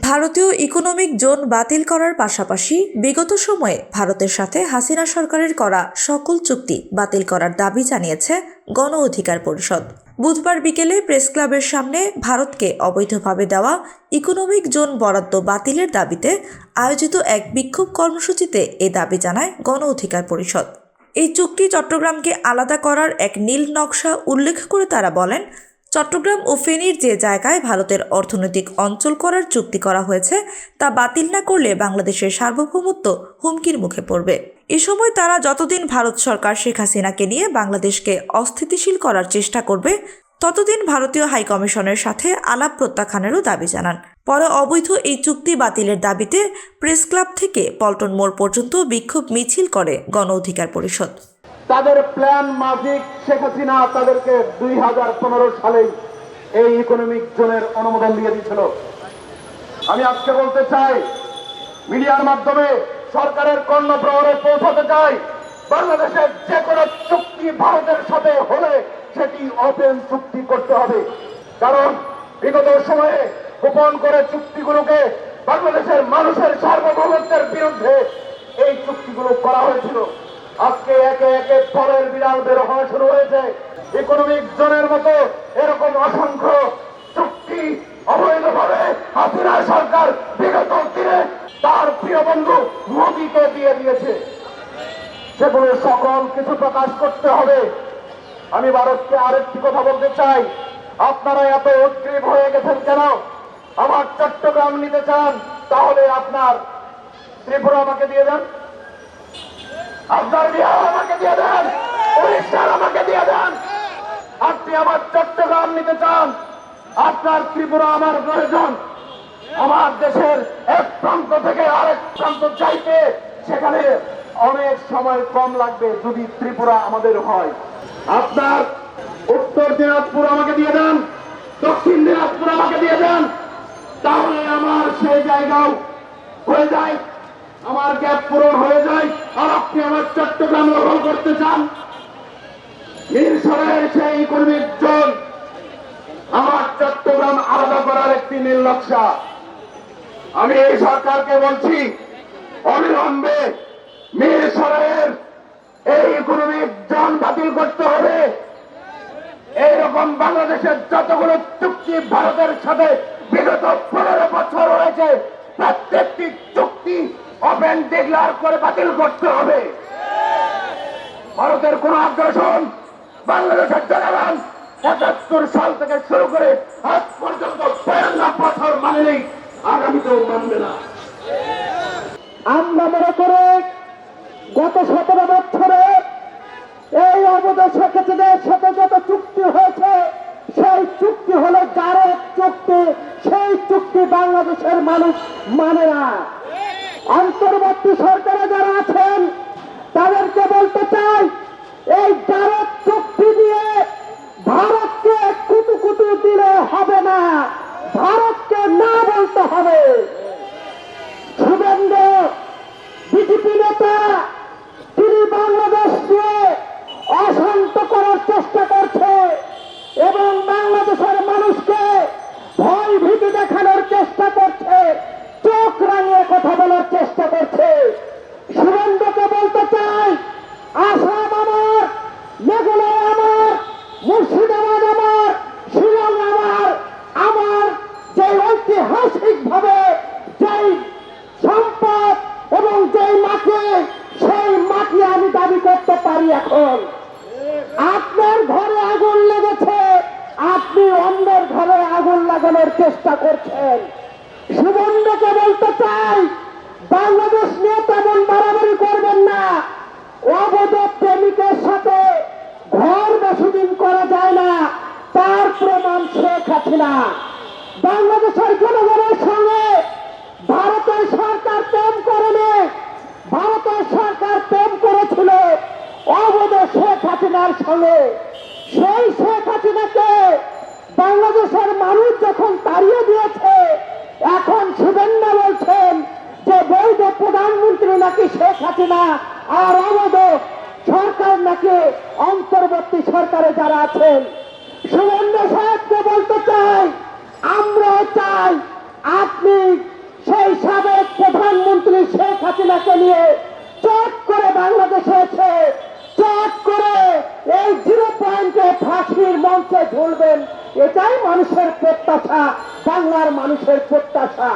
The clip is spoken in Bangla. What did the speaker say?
ভারতীয় ইকোনমিক জোন বাতিল করার পাশাপাশি বিগত সময়ে ভারতের সাথে হাসিনা সরকারের করা সকল চুক্তি বাতিল করার দাবি জানিয়েছে গণ অধিকার পরিষদ। বুধবার বিকেলে প্রেস ক্লাবের সামনে ভারতকে অবৈধভাবে দেওয়া ইকোনমিক জোন বরাদ্দ বাতিলের দাবিতে আয়োজিত এক বিক্ষোভ কর্মসূচিতে এ দাবি জানায় গণ অধিকার পরিষদ। এই চুক্তি চট্টগ্রামকে আলাদা করার এক নীল নকশা উল্লেখ করে তারা বলেন, চট্টগ্রাম ও ফেনীর যে জায়গায় ভারতের অর্থনৈতিক অঞ্চল করার চুক্তি করা হয়েছে তা বাতিল না করলে বাংলাদেশের সার্বভৌমত্ব হুমকির মুখে পড়বে। এ সময় তারা যতদিন ভারত সরকার শেখ হাসিনাকে নিয়ে বাংলাদেশকে অস্থিতিশীল করার চেষ্টা করবে ততদিন ভারতীয় হাইকমিশনের সাথে আলাপ প্রত্যাখ্যানেরও দাবি জানান। পরে অবৈধ এই চুক্তি বাতিলের দাবিতে প্রেস ক্লাব থেকে পল্টন মোড় পর্যন্ত বিক্ষোভ মিছিল করে গণ অধিকার পরিষদ। তাদের প্ল্যান মাফিক শেখ হাসিনা তাদেরকে 2015 সালে এই ইকোনমিক জোনের অনুমোদন দিয়ে দিয়েছিল। আমি আজকে বলতে চাই, মিডিয়ার মাধ্যমে সরকারের কর্ণপ্রহরে পৌঁছাতে চাই, বাংলাদেশের যে কোনো চুক্তি ভারতের সাথে হলে সেটি ওপেন চুক্তি করতে হবে। কারণ বিগত সময়ে গোপন করে চুক্তিগুলোকে বাংলাদেশের মানুষের সার্বভৌমত্বের বিরুদ্ধে এই চুক্তিগুলো করা হয়েছিল। আজকে একে একে ফলের বিড়াল বের হওয়া শুরু হয়েছে। ইকোনমিক জোনের মতো এরকম অসংখ্য চুক্তি অবৈধভাবে হাসিনা সরকার বিগত দিনে তার প্রিয় বন্ধু মোদীকে দিয়ে দিয়েছে। সেগুলো সকল কিছু প্রকাশ করতে হবে। আমি ভারতকে আরেকটি কথা বলতে চাই, আপনারা এত উদ্গ্রীব হয়ে গেছেন কেন? আমার চট্টগ্রাম নিতে চান, তাহলে আপনার ত্রিপুরা আমাকে দিয়ে দেন, আপনার বিহার আমাকে দিয়ে দেন, উড়িষ্যার আমাকে দিয়ে দেন। আপনি আমার চট্টগ্রাম নিতে চান, আপনার ত্রিপুরা আমার প্রয়োজন। আমার দেশের এক প্রান্ত থেকে আরেক প্রান্ত চাইতে সেখানে অনেক সময় কম লাগবে যদি ত্রিপুরা আমাদের হয়। আপনার উত্তর দিনাজপুর আমাকে দিয়ে দেন, দক্ষিণ দিনাজপুর আমাকে দিয়ে দেন, তাহলে আমার সেই জায়গাও হয়ে যায়, আমার গ্যাপ পূরণ হয়ে যায়। আর আপনি আমার চট্টগ্রাম দখল করতে চান, মিরসরাইয়ের সেই ইকোনমিক জোন আমার চট্টগ্রাম আলাদা করার একটি নীল নকশা। আমি এই সরকারকে বলছি, অবিলম্বে মিরসরাইয়ের এই ইকোনমিক জোন বাতিল করতে হবে। এইরকম বাংলাদেশের যতগুলো চুক্তি ভারতের সাথে বিগত 15 বছর হয়েছে, প্রত্যেকটি চুক্তি ওপেন ডিক্লেয়ার করে বাতিল করতে হবে। ভারতের কোন আগ্রাসন বাংলাদেশের জনগণ ৭৫ সাল থেকে শুরু করে আজ পর্যন্ত ৫২ বছর মানেনি, আগামীতেও মানবে না। আমরা মনে করে গত 17 বছরে এই অবৈধ শেখ হাসিনার সাথে যত চুক্তি হয়েছে, সেই চুক্তি হলো জারদ চুক্তি। সেই চুক্তি বাংলাদেশের মানুষ মানে না। অন্তর্বর্তী সরকারে যারা আছেন তাদেরকে বলতে চাই, এই জারদ চুক্তি দিয়ে ভারতকে কুটু দিলে হবে না, ভারতকে না বলতে হবে। শুভেন্দু বিজেপি নেতা, তিনি বাংলাদেশকে অশান্ত করার চেষ্টা করছে এবং বাংলাদেশের মানুষকে ভয় ভীতি দেখানোর চেষ্টা করছে, চোখ রাঙিয়ে কথা বলার চেষ্টা করছে। শুভেন্দুকে বলতে চাই, আসাম আমার, মেঘালয় আমার, মুর্শিদাবাদ আমার, শিলং আমার, আমার যে ঐতিহাসিক ভাবে যেই সম্পদ এবং যেই মাটি, সেই মাটি আমি দাবি করতে পারি। এখন আপনার ঘরে আগুন লেগেছে, আপনি অন্যের ঘরে আগুন লাগানোর চেষ্টা করছেন। শুভেন্দুকে বলতে চাই, বাংলাদেশ নিয়ে তেমন বাড়াবাড়ি করবেন না। অবৈধ প্রেমিকের সাথে ঘর বেশিদিন করা যায় না, তার প্রমাণ শেখ হাসিনা। বাংলাদেশের জনগণের সঙ্গে ভারতের সরকার প্রেম করেনি, ভারতের সরকার প্রেম করেছিল অবৈধ শেখ হাসিনার সঙ্গে। সেই শেখ হাসিনাকে বাংলাদেশের মানুষ যখন তাড়িয়ে দিয়েছে, এখন শুভেন্দু বলছেন যে বৈধ প্রধানমন্ত্রী নাকি শেখ হাসিনা, আর অবৈধ সরকার নাকি অন্তর্বর্তী সরকারে যারা আছেন। শুভেন্দু সাহেবকে বলতে চাই, আমরা চাই আপনি হাসিনাকে নিয়ে চট করে বাংলাদেশে এসে চট করে এই 0 পয়েন্টে ফাঁসির মঞ্চে ঝুলবেন, এটাই মানুষের প্রত্যাশা, বাংলার মানুষের প্রত্যাশা।